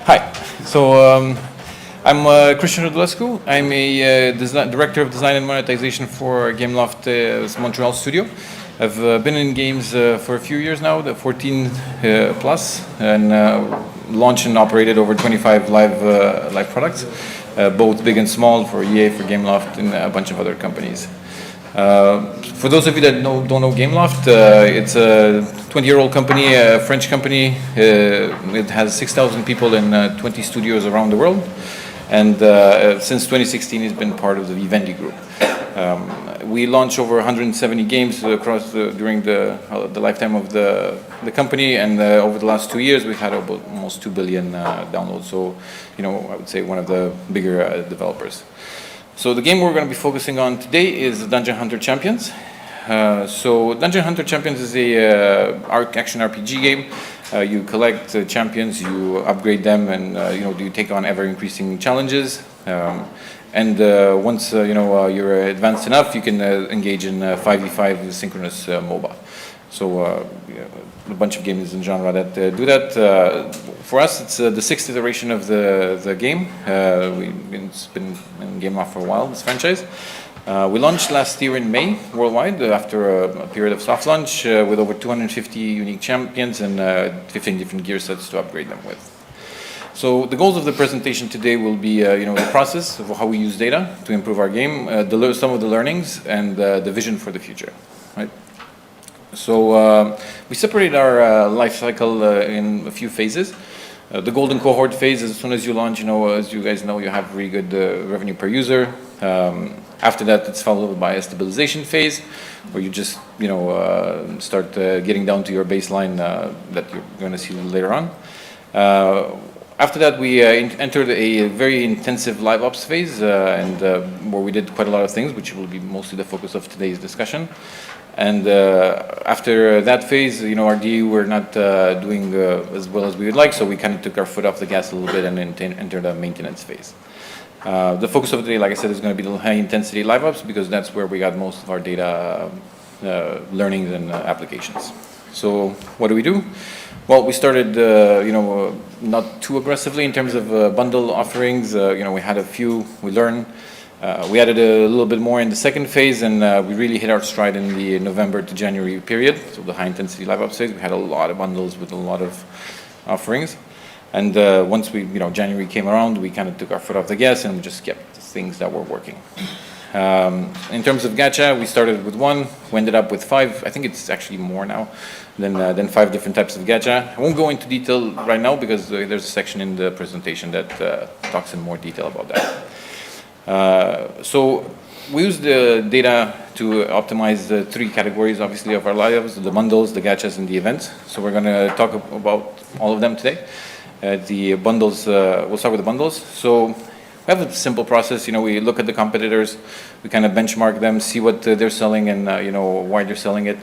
Hi. I'm Cristian Radulescu. I'm a director of design and monetization for Gameloft Montreal studio. I've been in games for a few years now, the 14 plus, and launched and operated over 25 live products, both big and small for EA, for Gameloft, and a bunch of other companies. For those of you that don't know Gameloft, it's a 20-year-old company, a French company. It has 6,000 people in 20 studios around the world, and since 2016 it's been part of the Vivendi group. We launched over 170 games across during the lifetime of the company, and over the last 2 years we've had about almost 2 billion downloads. So, I would say one of the bigger developers. So the game we're going to be focusing on today is Dungeon Hunter Champions. So Dungeon Hunter Champions is a action RPG game. You collect champions, you upgrade them, and you take on ever-increasing challenges. And once you're advanced enough, you can engage in 5v5 synchronous MOBA. So a bunch of games in genre that do that. For us, it's the 6th iteration of the game. It's been in Gameloft for a while, this franchise. We launched last year in May worldwide after a period of soft launch with over 250 unique champions and 15 different gear sets to upgrade them with. So the goals of the presentation today will be the process of how we use data to improve our game, some of the learnings, and the vision for the future. Right? So we separate our life cycle in a few phases. The golden cohort phase is as soon as you launch, as you guys know, you have really good revenue per user. After that, it's followed by a stabilization phase, where you just start getting down to your baseline that you're going to see later on. After that, we entered a very intensive LiveOps phase, and where we did quite a lot of things, which will be mostly the focus of today's discussion. And after that phase, our DE were not doing as well as we would like, so we kind of took our foot off the gas a little bit and entered the maintenance phase. The focus of the day, like I said, is going to be the high-intensity LiveOps, because that's where we got most of our data learnings and applications. So what do? Well, we started, not too aggressively in terms of bundle offerings. We had a few we learned. We added a little bit more in the second phase, and we really hit our stride in the November to January period. So the high-intensity LiveOps phase, we had a lot of bundles with a lot of offerings. And once January came around, we kind of took our foot off the gas and we just kept the things that were working. In terms of gacha, we started with 1, we ended up with 5. I think it's actually more now than 5 different types of gacha. I won't go into detail right now because there's a section in the presentation that talks in more detail about that. So we use the data to optimize the 3 categories, obviously, of our lives: the bundles, the gachas, and the events. So we're going to talk about all of them today. The bundles, we'll start with the bundles. So we have a simple process. We look at the competitors, we kind of benchmark them, see what they're selling and why they're selling it,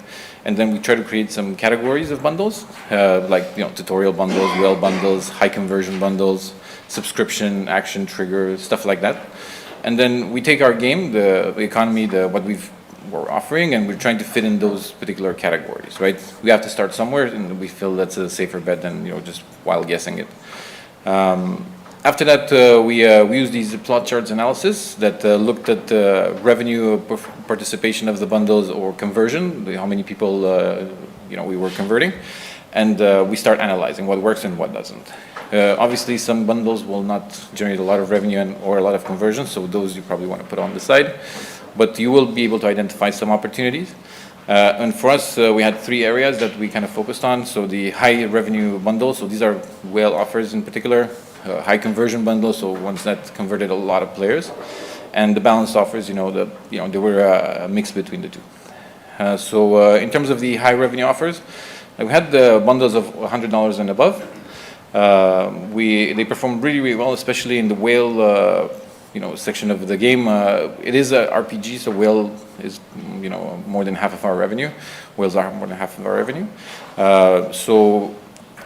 and then we try to create some categories of bundles, like tutorial bundles, whale bundles, high conversion bundles, subscription, action trigger, stuff like that. And then we take our game, the economy, what we're offering, and we're trying to fit in those particular categories, right? We have to start somewhere, and we feel that's a safer bet than just wild guessing it. After that, we use these plot charts analysis that looked at revenue participation of the bundles or conversion, how many people we were converting, and we start analyzing what works and what doesn't. Obviously, some bundles will not generate a lot of revenue or a lot of conversion, so those you probably want to put on the side. But you will be able to identify some opportunities. And for us, we had 3 areas that we kind of focused on. So the high revenue bundles, so these are whale offers in particular, high conversion bundles, so ones that converted a lot of players, and the balanced offers, they were a mix between the 2. So in terms of the high revenue offers, we had the bundles of $100 and above. They performed really, really well, especially in the whale section of the game. It is a RPG, so whale is more than half of our revenue. Whales are more than half of our revenue. So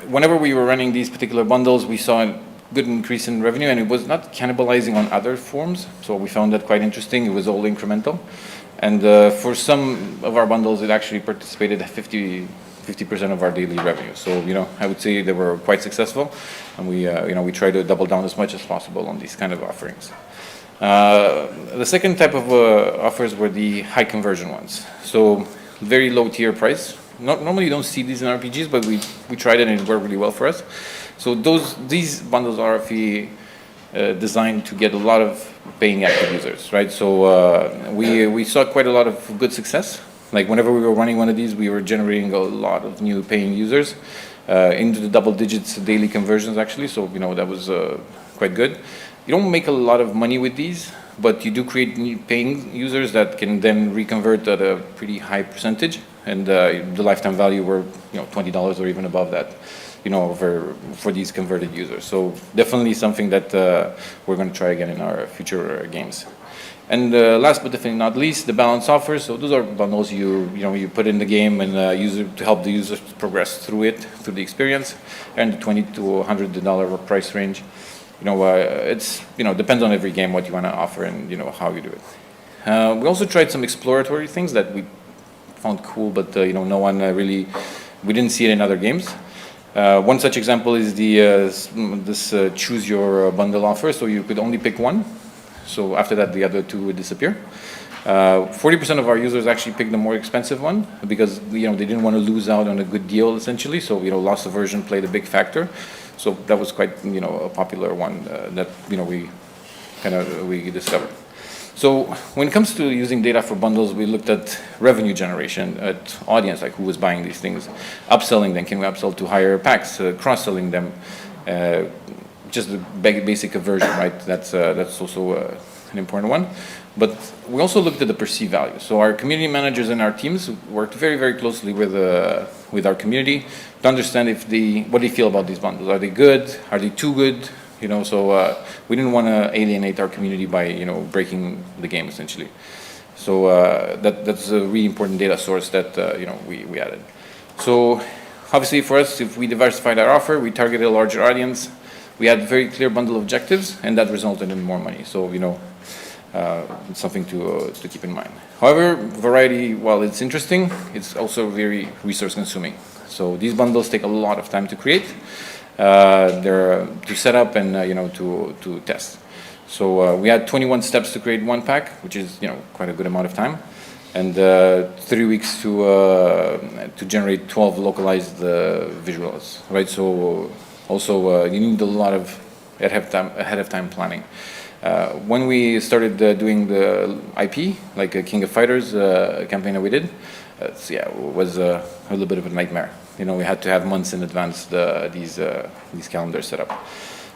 whenever we were running these particular bundles, we saw a good increase in revenue, and it was not cannibalizing on other forms. So we found that quite interesting. It was all incremental, and for some of our bundles, it actually participated at 50 50% of our daily revenue. So, I would say they were quite successful, and we try to double down as much as possible on these kind of offerings. The second type of offers were the high conversion ones. So very low tier price. Normally you don't see these in RPGs, but we tried it and it worked really well for us. So these bundles are actually designed to get a lot of paying active users, right? So we saw quite a lot of good success. Like whenever we were running one of these, we were generating a lot of new paying users into the double digits daily conversions actually. So that was quite good. You don't make a lot of money with these, but you do create new paying users that can then reconvert at a pretty high percentage, and the lifetime value were $20 or even above that, for these converted users. So definitely something that we're going to try again in our future games. And last but definitely not least, the balance offers. So those are bundles you put in the game and to help the users progress through the experience, and the $20 to $100 price range. It's depends on every game what you want to offer and how you do it. We also tried some exploratory things that we found cool, but no one we didn't see it in other games. One such example is this choose your bundle offer. So you could only pick one. So after that, the other two would disappear. 40% of our users actually picked the more expensive one because they didn't want to lose out on a good deal essentially. So loss aversion played a big factor. So that was quite a popular one that we discovered. So when it comes to using data for bundles, we looked at revenue generation, at audience, like who was buying these things, upselling them, can we upsell to higher packs, cross-selling them, just the basic conversion, right? That's also an important one. But we also looked at the perceived value. So our community managers and our teams worked very, very closely with our community to understand what they feel about these bundles. Are they good? Are they too good? So we didn't want to alienate our community by breaking the game essentially. So that's a really important data source that we added. So obviously for us, if we diversified our offer, we targeted a larger audience. We had very clear bundle objectives, and that resulted in more money. So it's something to keep in mind. However, variety, while it's interesting, it's also very resource consuming. So these bundles take a lot of time to create. They're to set up and to test. So we had 21 steps to create one pack, which is quite a good amount of time, and 3 weeks to generate 12 localized visuals. Right. So also you need a lot of ahead of time planning. When we started doing the IP, like a King of Fighters campaign that we did, it was a little bit of a nightmare. We had to have months in advance these calendars set up.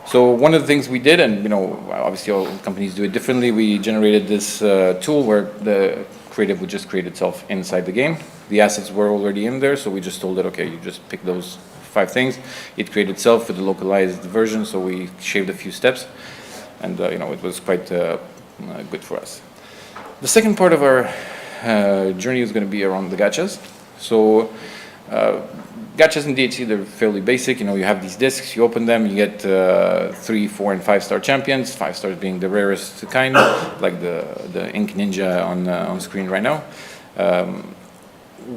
So one of the things we did, and obviously all companies do it differently, we generated this tool where the creative would just create itself inside the game. The assets were already in there, so we just told it, okay, you just pick those 5 things. It created itself with the localized version, so we shaved a few steps, and it was quite good for us. The second part of our journey is going to be around the gachas. So gachas in DHC, they're fairly basic. You have these discs, you open them, you get 3, 4, and 5-star champions. 5 stars being the rarest kind, like the Ink Ninja on screen right now.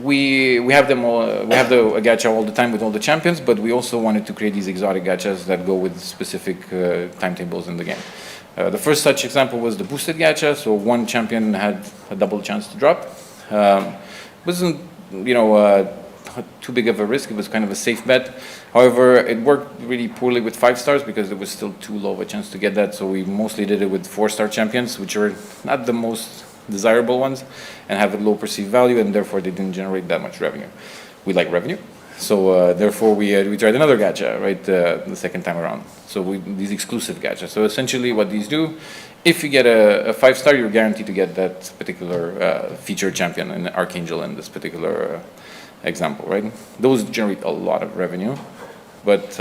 We have them all. We have a gacha all the time with all the champions, but we also wanted to create these exotic gachas that go with specific timetables in the game. The first such example was the boosted gacha. So one champion had a double chance to drop. Wasn't too big of a risk. It was kind of a safe bet. However, it worked really poorly with 5 stars because it was still too low of a chance to get that. So we mostly did it with 4-star champions, which are not the most desirable ones and have a low perceived value, and therefore they didn't generate that much revenue. We like revenue, so therefore we tried another gacha, right, the second time around. So these exclusive gachas. So essentially what these do, if you get a 5-star, you're guaranteed to get that particular featured champion, an Archangel in this particular example, right? Those generate a lot of revenue, but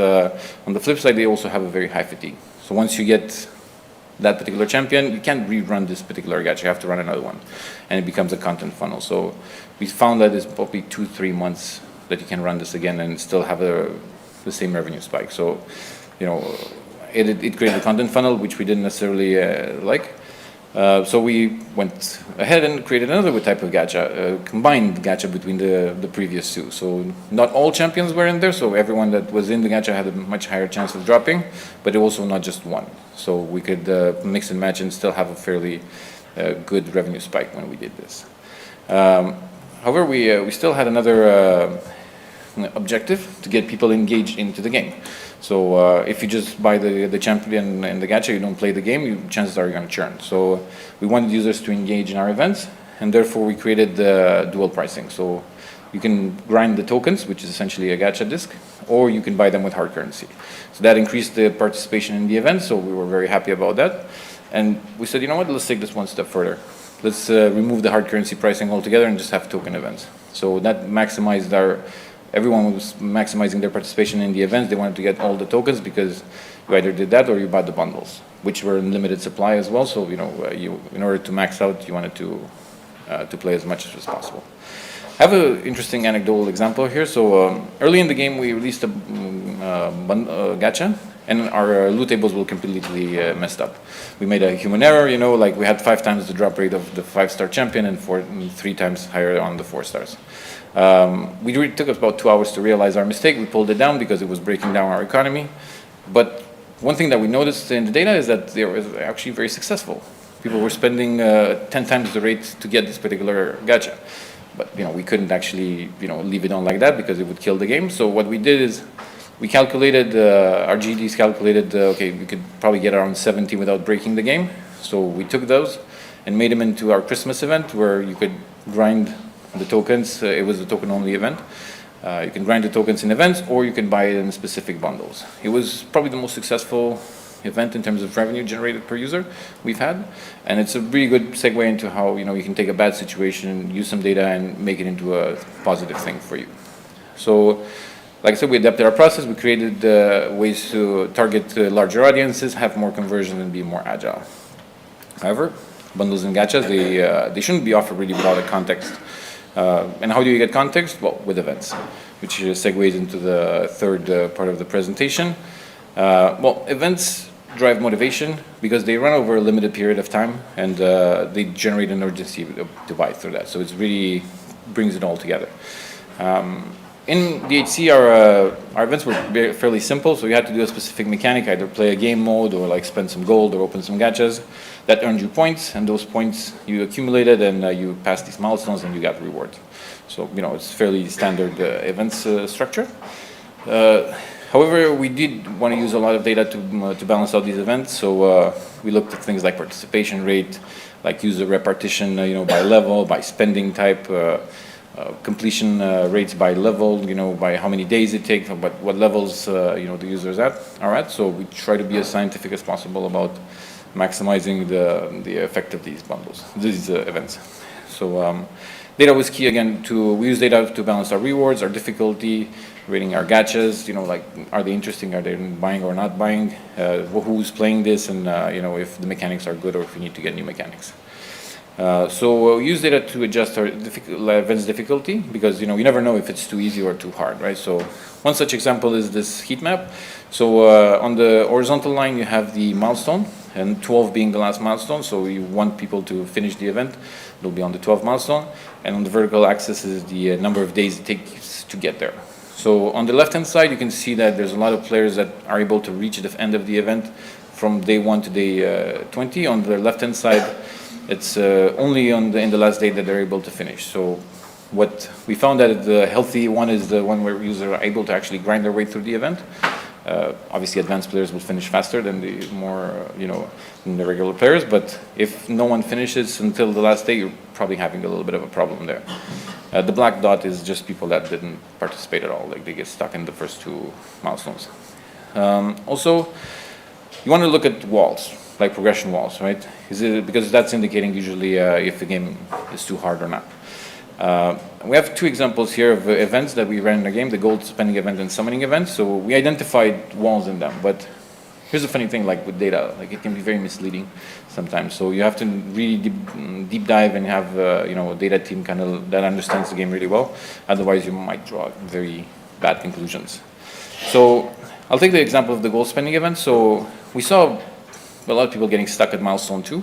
on the flip side, they also have a very high fatigue. So once you get that particular champion, you can't rerun this particular gacha, you have to run another one, and it becomes a content funnel. So we found that it's probably 2-3 months that you can run this again and still have the same revenue spike. So it created a content funnel, which we didn't necessarily like. So we went ahead and created another type of gacha, combined gacha between the previous two. So not all champions were in there, so everyone that was in the gacha had a much higher chance of dropping, but also not just one. So we could mix and match and still have a fairly good revenue spike when we did this. However, we still had another objective to get people engaged into the game. So if you just buy the champion and the gacha, you don't play the game, chances are you're going to churn. So we wanted users to engage in our events, and therefore we created dual pricing. So you can grind the tokens, which is essentially a gacha disc, or you can buy them with hard currency. So that increased the participation in the event, so we were very happy about that. And we said, you know what, let's take this one step further. Let's remove the hard currency pricing altogether and just have token events. So that maximized everyone was maximizing their participation in the events. They wanted to get all the tokens because you either did that or you bought the bundles, which were in limited supply as well. So, in order to max out, you wanted to play as much as possible. I have an interesting anecdotal example here. So early in the game, we released a gacha, and our loot tables were completely messed up. We made a human error, like we had 5 times the drop rate of the 5-star champion and 3 times higher on the 4 stars. It took us about 2 hours to realize our mistake. We pulled it down because it was breaking down our economy. But one thing that we noticed in the data is that they were actually very successful. People were spending 10 times the rate to get this particular gacha. But we couldn't actually leave it on like that because it would kill the game. So what we did is we calculated, our GDs calculated, okay, we could probably get around 70 without breaking the game. So we took those and made them into our Christmas event where you could grind the tokens. It was a token-only event. You can grind the tokens in events, or you can buy it in specific bundles. It was probably the most successful event in terms of revenue generated per user we've had, and it's a really good segue into how you can take a bad situation, use some data, and make it into a positive thing for you. So, like I said, we adapted our process. We created ways to target larger audiences, have more conversion, and be more agile. However, bundles and gachas, they shouldn't be offered really without a context. And how do you get context? Well, with events, which segues into the third part of the presentation. Well, events drive motivation because they run over a limited period of time, and they generate an urgency to buy through that. So it really brings it all together. In DHC, our events were fairly simple, so you had to do a specific mechanic, either play a game mode or like spend some gold or open some gachas. That earned you points, and those points you accumulated, and you passed these milestones, and you got rewards. So it's fairly standard events structure. However, we did want to use a lot of data to balance out these events. So we looked at things like participation rate, like user repartition, by level, by spending type. Completion rates by level, by how many days it takes, what levels the users are at. So we try to be as scientific as possible about maximizing the effect of these events. So data was key again. We use data to balance our rewards, our difficulty, rating our gachas. Like are they interesting? Are they buying or not buying? Who's playing this, and if the mechanics are good or if we need to get new mechanics. So we use data to adjust our event's difficulty because you never know if it's too easy or too hard, right? So one such example is this heat map. So on the horizontal line you have the milestone, and 12 being the last milestone. So you want people to finish the event; they'll be on the 12th milestone. And on the vertical axis is the number of days it takes to get there. So on the left-hand side, you can see that there's a lot of players that are able to reach the end of the event from day 1 to day 20. On the left-hand side, it's only in the last day that they're able to finish. So what we found that the healthy one is the one where users are able to actually grind their way through the event. Obviously, advanced players will finish faster than the more, than the regular players. But if no one finishes until the last day, you're probably having a little bit of a problem there. The black dot is just people that didn't participate at all. Like they get stuck in the first 2 milestones. Also, you want to look at walls, like progression walls, right? Because that's indicating usually if the game is too hard or not. We have 2 examples here of events that we ran in the game, the gold spending event and summoning event. So we identified walls in them, but here's the funny thing, like with data, like it can be very misleading sometimes. So you have to really deep dive and have a data team that understands the game really well. Otherwise, you might draw very bad conclusions. So I'll take the example of the gold spending event. So we saw a lot of people getting stuck at milestone 2,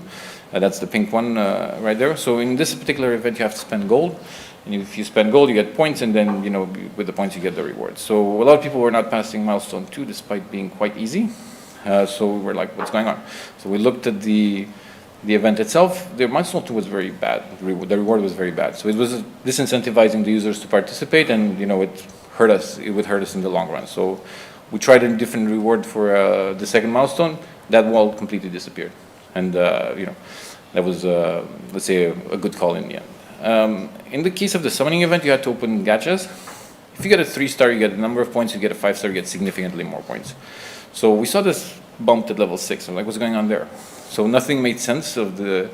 That's the pink one right there. So in this particular event, you have to spend gold. And if you spend gold, you get points, and then, with the points, you get the rewards. So a lot of people were not passing milestone 2, despite being quite easy. So we were like, what's going on? So we looked at the event itself. The milestone 2 was very bad. The reward was very bad. So it was disincentivizing the users to participate, and, it hurt us. It would hurt us in the long run. So we tried a different reward for the second milestone. That wall completely disappeared. And, that was, let's say, a good call in the end. In the case of the summoning event, you had to open gachas. If you get a 3-star, you get a number of points. You get a 5-star, you get significantly more points. So we saw this bumped at level 6. I'm like, what's going on there? So nothing made sense in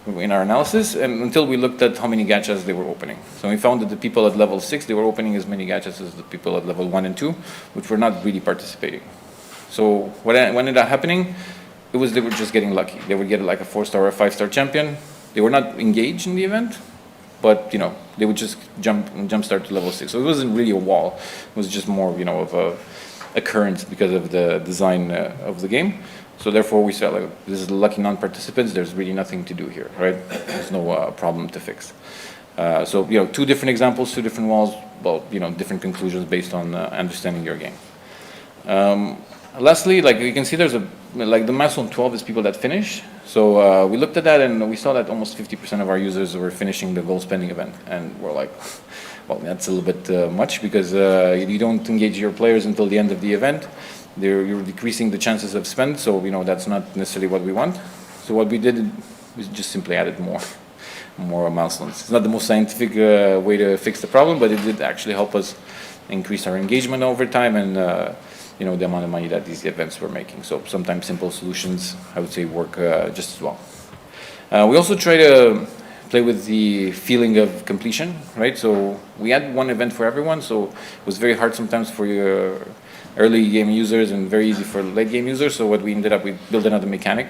our analysis, and until we looked at how many gachas they were opening. So we found that the people at level 6, they were opening as many gachas as the people at level 1 and 2, which were not really participating. So what ended up happening, they were just getting lucky. They would get like a 4-star or a 5-star champion. They were not engaged in the event, but they would just jump start to level 6. So it wasn't really a wall. It was just more of a occurrence because of the design of the game. So therefore we said, like, this is lucky non-participants. There's really nothing to do here, right? There's no problem to fix. So 2 different examples, 2 different walls. Well, different conclusions based on understanding your game. Lastly, like you can see, there's the milestone 12 is people that finish. So we looked at that, and we saw that almost 50% of our users were finishing the gold spending event, and we're like, well, that's a little bit much, because you don't engage your players until the end of the event. You're decreasing the chances of spend, so that's not necessarily what we want. So what we did is just simply added more milestones. It's not the most scientific way to fix the problem, but it did actually help us increase our engagement over time, and the amount of money that these events were making. So sometimes simple solutions, I would say, work just as well. We also try to play with the feeling of completion, right? So we had one event for everyone, so it was very hard sometimes for your early game users and very easy for late game users. So what we ended up, we built another mechanic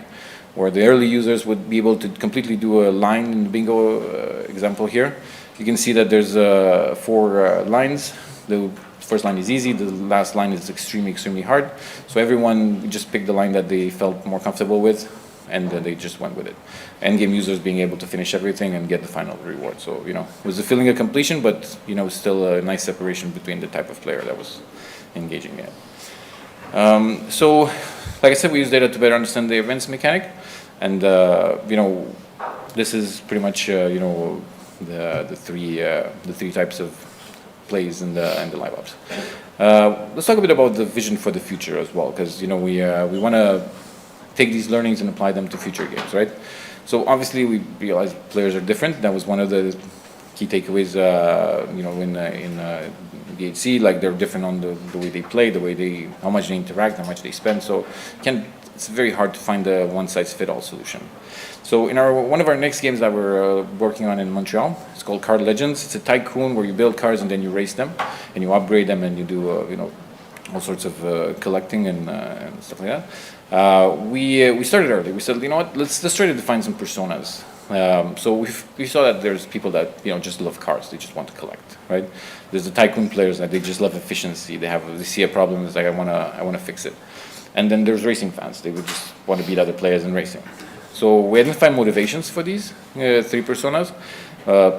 where the early users would be able to completely do a line in the bingo example here. You can see that there's 4 lines. The first line is easy, the last line is extremely hard. So everyone just picked the line that they felt more comfortable with, and they just went with it. Endgame users being able to finish everything and get the final reward. So, it was a feeling of completion, but, still a nice separation between the type of player that was engaging in it. So, like I said, we use data to better understand the events mechanic, and, this is pretty much, the three types of plays in the LiveOps. Let's talk a bit about the vision for the future as well, because we want to take these learnings and apply them to future games, right? So obviously we realize players are different. That was one of the key takeaways, in DHC. Like, they're different on the way they play, how much they interact, how much they spend. So it's very hard to find a one-size-fits-all solution. So in one of our next games that we're working on in Montreal, it's called Card Legends. It's a tycoon where you build cards and then you race them, and you upgrade them, and you do all sorts of collecting and stuff like that. We started early. We said, let's try to define some personas. So we saw that there's people that just love cars. They just want to collect, right? There's the tycoon players that they just love efficiency. They see a problem. It's like, I wanna fix it. And then there's racing fans. They would just want to beat other players in racing. So we identified motivations for these 3 personas: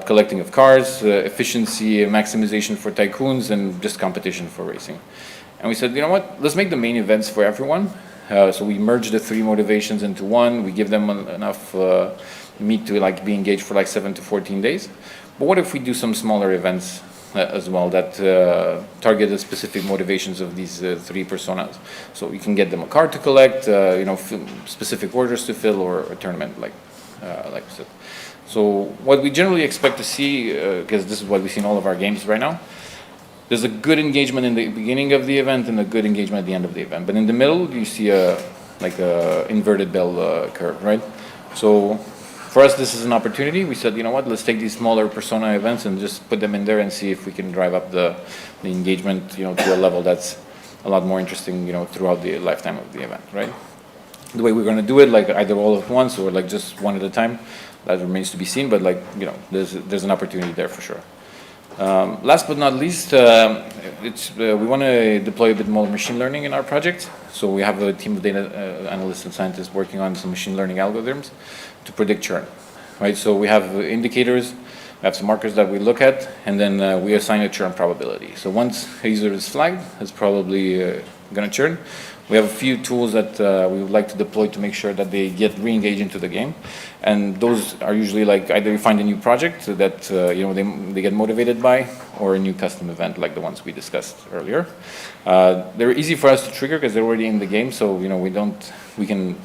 collecting of cars, efficiency, maximization for tycoons, and just competition for racing. And we said, let's make the main events for everyone. So we merged the 3 motivations into one. We give them enough meat to be engaged for 7 to 14 days. But what if we do some smaller events as well that target the specific motivations of these 3 personas? So you can get them a card to collect, specific orders to fill, or a tournament like I said. So what we generally expect to see, because this is what we see in all of our games right now, there's a good engagement in the beginning of the event and a good engagement at the end of the event. But in the middle, you see a inverted bell curve, right? So for us, this is an opportunity. We said, let's take these smaller persona events and just put them in there and see if we can drive up the engagement, to a level that's a lot more interesting, throughout the lifetime of the event, right? The way we're going to do it, either all at once or just one at a time, that remains to be seen. But there's an opportunity there for sure. Last but not least, we want to deploy a bit more machine learning in our project. So we have a team of data analysts and scientists working on some machine learning algorithms to predict churn. Right, so we have indicators, we have some markers that we look at, and then we assign a churn probability. So once a user is flagged, it's probably going to churn. We have a few tools that we would like to deploy to make sure that they get re-engaged into the game, and those are usually like either you find a new project that they get motivated by, or a new custom event like the ones we discussed earlier. They're easy for us to trigger because they're already in the game, so we can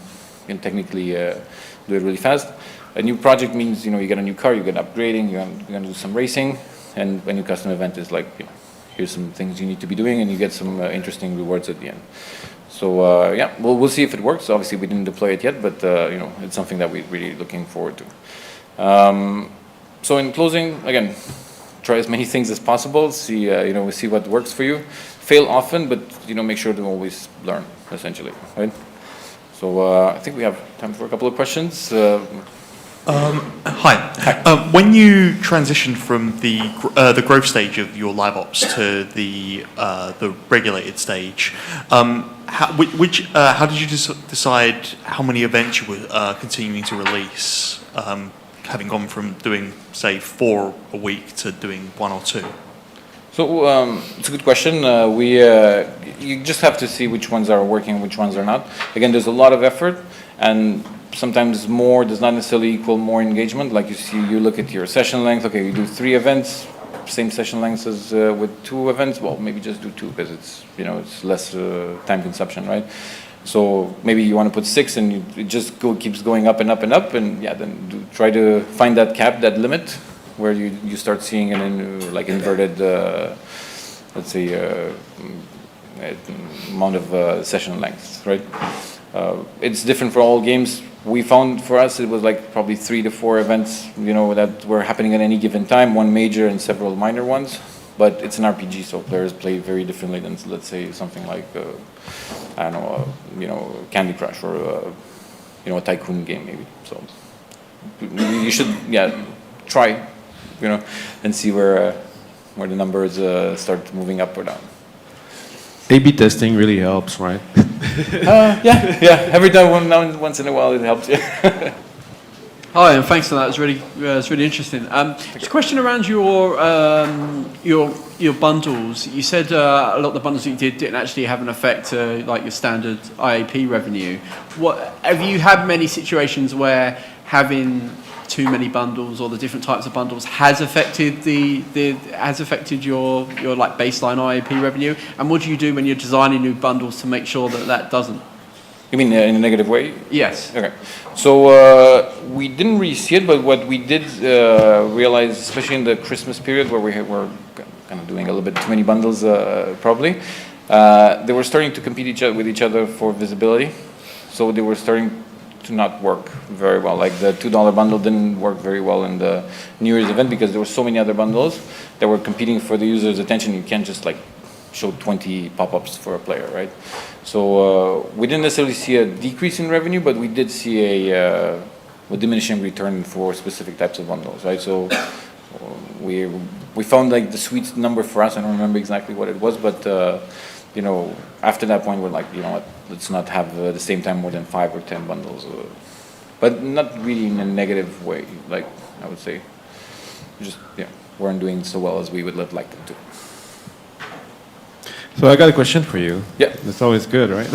technically do it really fast. A new project means you get a new car, you get upgrading, you're going to do some racing, and a new custom event is like here's some things you need to be doing, and you get some interesting rewards at the end. So yeah, we'll see if it works. Obviously, we didn't deploy it yet, but it's something that we're really looking forward to. So in closing, again, try as many things as possible. See see what works for you. Fail often, but make sure to always learn. Essentially, right? So I think we have time for a couple of questions. Hi. When you transitioned from the growth stage of your LiveOps to the regulated stage, how did you decide how many events you were continuing to release, having gone from doing, say, 4 a week to doing 1 or 2? So it's a good question. You just have to see which ones are working, which ones are not. Again, there's a lot of effort, and sometimes more does not necessarily equal more engagement. Like you look at your session length. Okay, you do 3 events, same session length as with 2 events. Well, maybe just do 2 because it's less time consumption, right? So maybe you want to put 6, and it just keeps going up and up and up, and yeah, then try to find that cap, that limit, where you start seeing an like inverted, let's say, amount of session lengths, right? It's different for all games. We found for us it was like probably 3 to 4 events, that were happening at any given time, 1 major and several minor ones. But it's an RPG, so players play very differently than, let's say, something like I don't know, Candy Crush or a tycoon game maybe. So you should try, and see where the numbers start moving up or down. A/B testing really helps, right? Yeah. Every time, once in a while, it helps. Yeah. Hi, and thanks for that. It was really interesting. Just a question around your bundles. You said a lot of the bundles that you didn't actually have an effect like your standard IAP revenue. Have you had many situations where having too many bundles or the different types of bundles has affected your like baseline IAP revenue? And what do you do when you're designing new bundles to make sure that doesn't? You mean in a negative way? Yes. Okay. So we didn't really see it, but what we did realize, especially in the Christmas period where we were kind of doing a little bit too many bundles, probably, they were starting to compete with each other for visibility. So they were starting to not work very well. Like the $2 bundle didn't work very well in the New Year's event because there were so many other bundles that were competing for the user's attention. You can't just like show 20 pop-ups for a player, right? So we didn't necessarily see a decrease in revenue, but we did see a diminishing return for specific types of bundles, right? So we found like the sweet number for us. I don't remember exactly what it was, but after that point, we're like, what? Let's not have the same time more than 5 or 10 bundles, but not really in a negative way. Like I would say, just weren't doing so well as we would have liked them to. So I got a question for you. Yeah, that's always good, right?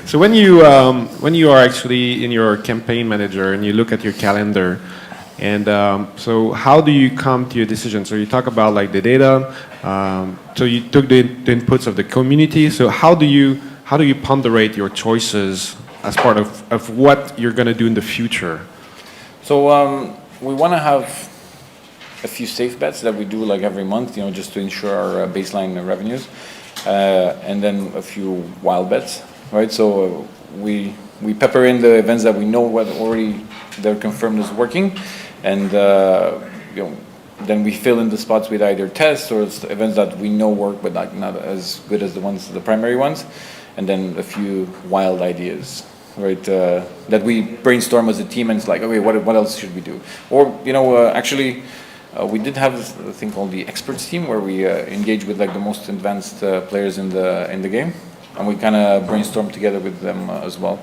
So when you are actually in your campaign manager and you look at your calendar, and so how do you come to your decision? So you talk about like the data. So you took the inputs of the community. So how do you ponderate your choices as part of what you're going to do in the future? So we want to have a few safe bets that we do like every month, just to ensure our baseline revenues. And then a few wild bets, right? So we pepper in the events that we know what already they're confirmed is working, and then we fill in the spots with either tests or events that we know work but not as good as the primary ones, and then a few wild ideas, right? That we brainstorm as a team, and it's like, okay, what else should we do? Or actually, We did have this thing called the experts team, where we engage with like the most advanced players in the game, and we kind of brainstorm together with them as well.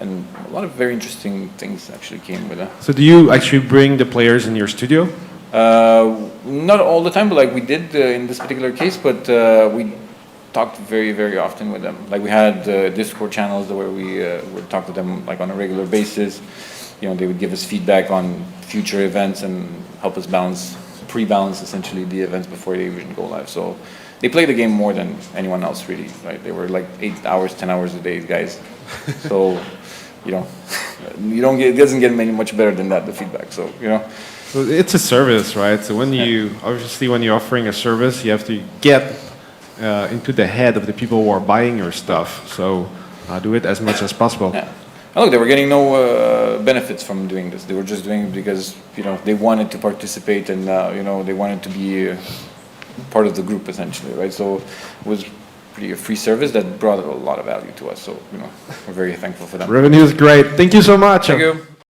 And a lot of very interesting things actually came with it. So do you actually bring the players in your studio? Not all the time, but like we did in this particular case. But we talked very, very often with them. Like we had Discord channels where we would talk to them like on a regular basis. You know, they would give us feedback on future events and help us pre-balance essentially the events before they even go live. So they play the game more than anyone else, really. Right? They were like 8 hours, 10 hours a day, guys. So, you know, it doesn't get much better than that, the feedback. So, you know. So it's a service, right? So when when you're offering a service, you have to get into the head of the people who are buying your stuff. So do it as much as possible. Yeah. And look, they were getting no benefits from doing this. They were just doing it because, you know, they wanted to participate and, you know, they wanted to be part of the group essentially, right? So it was pretty a free service that brought a lot of value to us. So, you know, we're very thankful for them. Revenue is great. Thank you so much. Thank you.